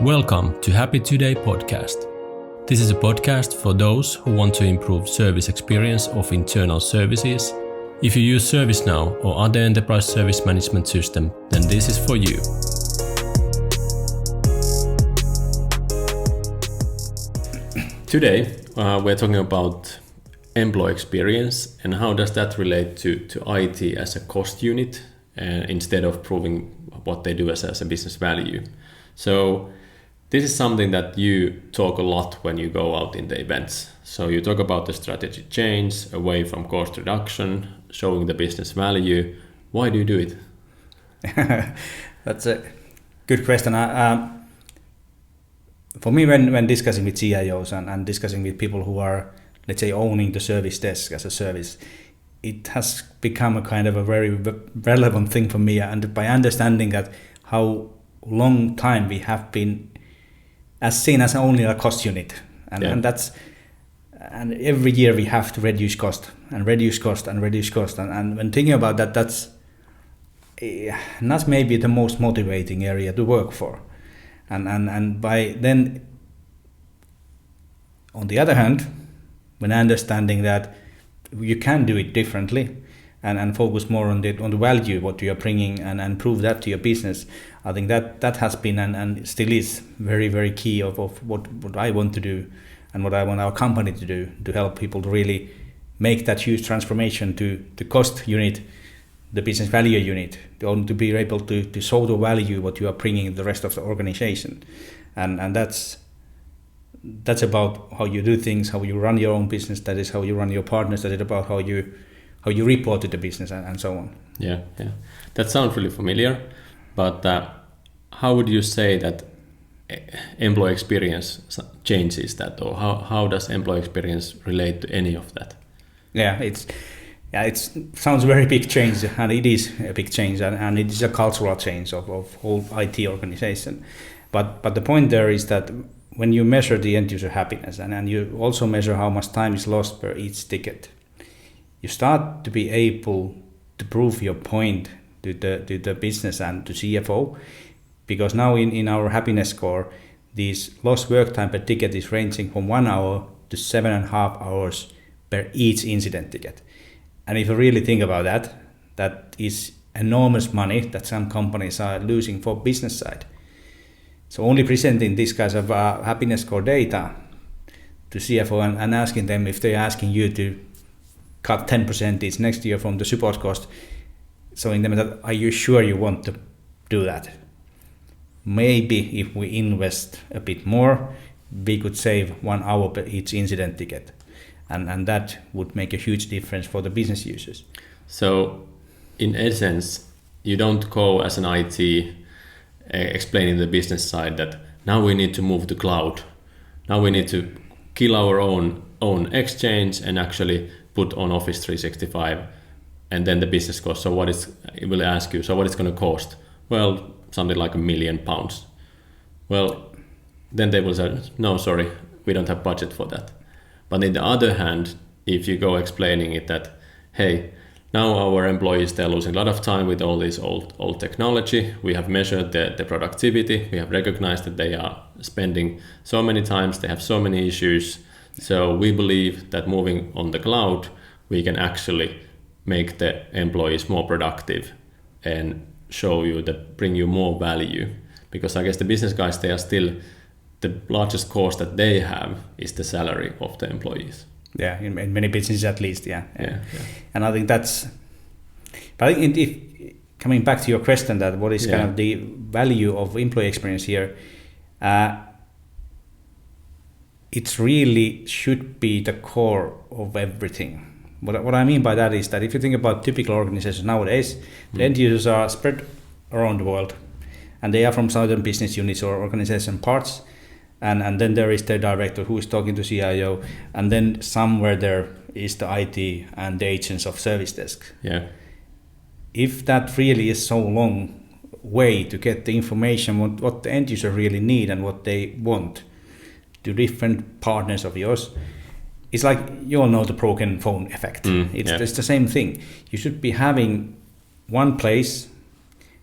Welcome to Happy Today podcast. This is a podcast for those who want to improve service experience of internal services. If you use ServiceNow or other enterprise service management system, then this is for you. Today, we're talking about employee experience and how does that relate to IT as a cost unit instead of proving what they do as a business value. So this is something that you talk a lot when you go out in the events. So you talk about the strategy change away from cost reduction, showing the business value. Why do you do it? That's a good question. For me, when discussing with CIOs and discussing with people who are, let's say, owning the service desk as a service, it has become a kind of a very relevant thing for me. And by understanding that how long time we have been as seen as only a cost unit, and every year we have to reduce cost and when thinking about that, that's not maybe the most motivating area to work for, and by then, on the other hand, when understanding that you can do it differently and focus more on the value what you are bringing and prove that to your business, I think that has been and still is very, very key of what I want to do and what I want our company to do, to help people to really make that huge transformation to the cost unit, the business value unit, to be able to show the value what you are bringing the rest of the organization, and that's about how you do things, how you run your own business, that is how you run your partners, that is about how you report to the business and so on. Yeah. That sounds really familiar, but how would you say that employee experience changes that, or how does employee experience relate to any of that? It sounds very big change, and it is a big change, and it is a cultural change of whole IT organization. But the point there is that when you measure the end user happiness and you also measure how much time is lost per each ticket, you start to be able to prove your point to the business and to CFO, because now in our happiness score, this lost work time per ticket is ranging from 1 hour to 7.5 hours per each incident ticket. And if you really think about that is enormous money that some companies are losing for business side. So only presenting this kind of happiness score data to CFO and asking them if they're asking you to cut 10% next year from the support cost, showing them that, are you sure you want to do that? Maybe if we invest a bit more, we could save 1 hour per each incident ticket. And that would make a huge difference for the business users. So in essence, you don't go as an IT explaining the business side that now we need to move to cloud. Now we need to kill our own exchange and actually put on Office 365, and then the business cost. So it will ask you, so what it's going to cost? Well, something like £1 million. Well, then they will say, no, sorry, we don't have budget for that. But on the other hand, if you go explaining it that, hey, now our employees, they're losing a lot of time with all this old technology. We have measured the productivity. We have recognized that they are spending so many times, they have so many issues. So we believe that moving on the cloud, we can actually make the employees more productive and bring you more value. Because I guess the business guys, they are still, the largest cost that they have is the salary of the employees. Yeah, in many businesses at least, yeah. And I think but I think if coming back to your question, that what is kind of the value of employee experience here, it really should be the core of everything. What I mean by that is that if you think about typical organizations nowadays, the end users are spread around the world, and they are from certain business units or organization parts, and then there is the director who is talking to CIO, and then somewhere there is the IT and the agents of service desk. Yeah. If that really is so long way to get the information what the end user really need and what they want to different partners of yours, it's like, you all know the broken phone effect. It's the same thing. You should be having one place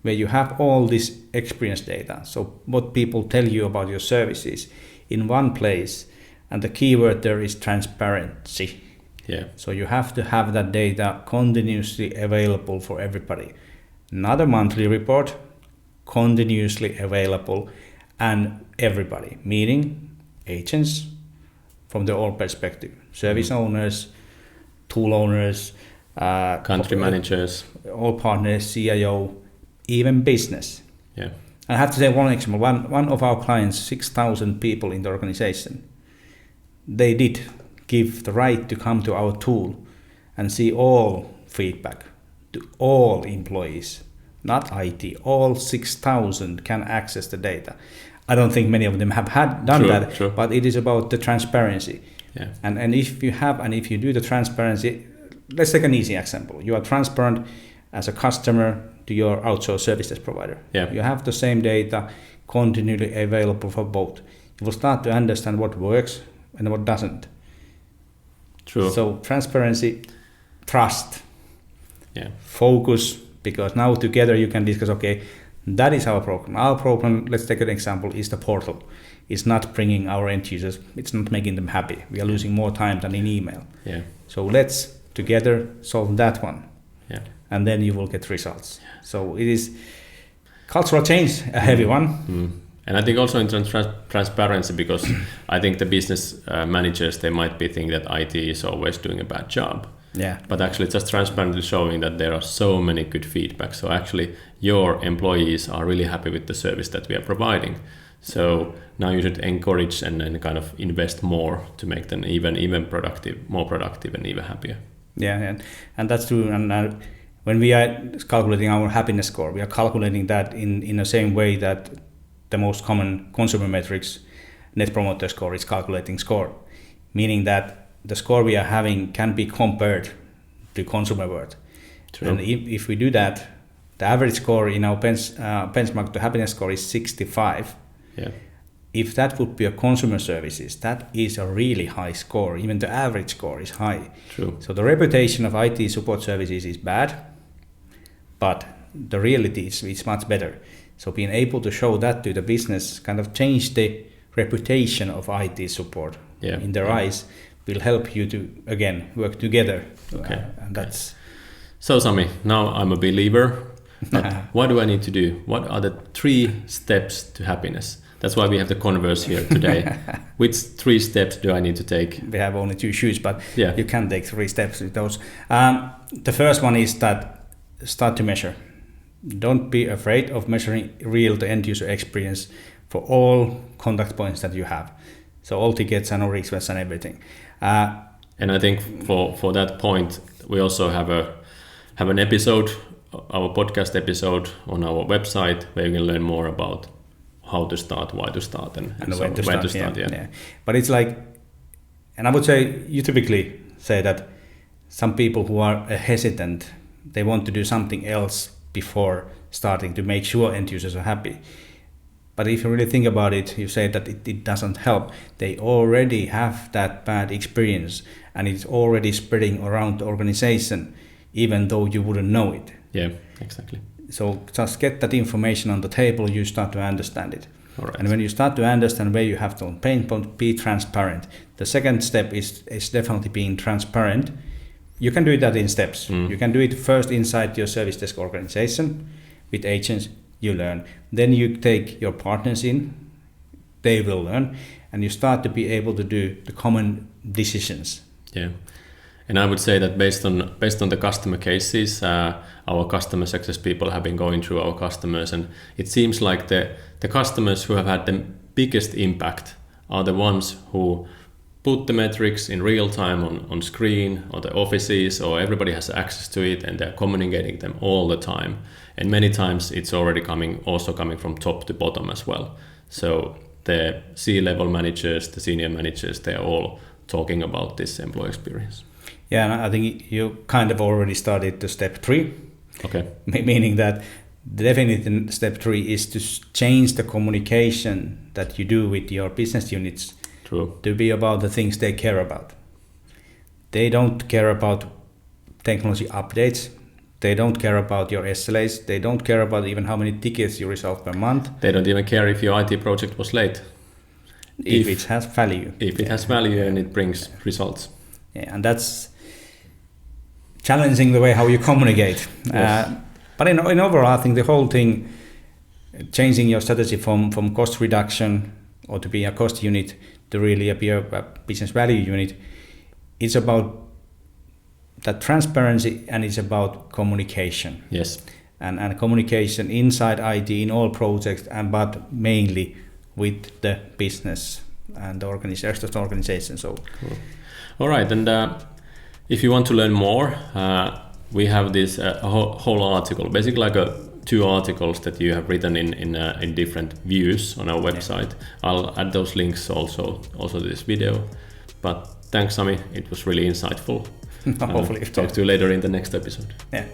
where you have all this experience data. So what people tell you about your services in one place, and the keyword there is transparency. Yeah. So you have to have that data continuously available for everybody. Not a monthly report, continuously available, and everybody, meaning agents from the old perspective, service owners, tool owners, country managers, all partners, CIO, even business. Yeah. I have to say one example. One of our clients, 6,000 people in the organization, they did give the right to come to our tool and see all feedback to all employees, not IT. All 6,000 can access the data. I don't think many of them have done that, true. but it is about the transparency. Yeah. And if you do the transparency, let's take an easy example. You are transparent as a customer to your outsourced services provider. Yeah. You have the same data continually available for both. You will start to understand what works and what doesn't. True. So transparency, trust, yeah, focus, because now together you can discuss, okay, that is our problem. Our problem, let's take an example, is the portal. It's not bringing our end users, it's not making them happy. We are losing more time than in email. Yeah. So let's together solve that one. Yeah. And then you will get results. So it is cultural change, a heavy one. Mm. And I think also in transparency, because I think the business managers, they might be thinking that IT is always doing a bad job. Yeah. But actually just transparently showing that there are so many good feedback. So actually your employees are really happy with the service that we are providing. So now you should encourage and then kind of invest more to make them even productive, more productive and even happier. Yeah, and that's true. And when we are calculating our happiness score, we are calculating that in the same way that the most common consumer metrics, Net Promoter Score, is calculating score, meaning that the score we are having can be compared to consumer world. True. And if we do that, the average score in our benchmark to happiness score is 65. Yeah. If that would be a consumer services, that is a really high score. Even the average score is high. True. So the reputation of IT support services is bad, but the reality is much better. So being able to show that to the business, kind of change the reputation of IT support in their eyes, will help you to, again, work together. Okay. And that's... So Sami, now I'm a believer, but what do I need to do? What are the 3 steps to happiness? That's why we have the Converse here today. Which 3 steps do I need to take? We have only 2 shoes, but yeah, you can take 3 steps with those. The first one is that start to measure. Don't be afraid of measuring real to end user experience for all contact points that you have. So all tickets and all requests and everything. And I think for that point, we also have an episode, our podcast episode on our website, where you can learn more about how to start, why to start, and when so to start. Yeah. But it's like, and I would say, you typically say that some people who are hesitant, they want to do something else before starting to make sure end users are happy. But if you really think about it, you say that it doesn't help. They already have that bad experience and it's already spreading around the organization, even though you wouldn't know it. Yeah, exactly. So just get that information on the table, you start to understand it. All right. And when you start to understand where you have to pain point, be transparent. The second step is definitely being transparent. You can do that in steps. You can do it first inside your service desk organization with agents. You learn. Then you take your partners in, they will learn, and you start to be able to do the common decisions. Yeah, and I would say that based on the customer cases, our customer success people have been going through our customers, and it seems like the customers who have had the biggest impact are the ones who put the metrics in real time on screen, or the offices, or everybody has access to it, and they're communicating them all the time. And many times it's already coming from top to bottom as well. So the C-level managers, the senior managers, they are all talking about this employee experience. Yeah, and I think you kind of already started to step 3. Okay. Meaning that definitely step 3 is to change the communication that you do with your business units. True. To be about the things they care about. They don't care about technology updates. They don't care about your SLAs. They don't care about even how many tickets you resolve per month. They don't even care if your IT project was late. If it has value. If it has value and it brings results. Yeah, and that's challenging the way how you communicate. Yes. But in overall, I think the whole thing, changing your strategy from cost reduction or to be a cost unit to really be a business value unit, it's about that transparency and it's about communication. Yes. And communication inside IT in all projects, but mainly with the business and the organization. So, cool. All right, and if you want to learn more, we have this whole article, basically like 2 articles that you have written in different views on our website. Yeah. I'll add those links also to this video. But thanks, Sami. It was really insightful. Hopefully. Talk to you later in the next episode. Yeah.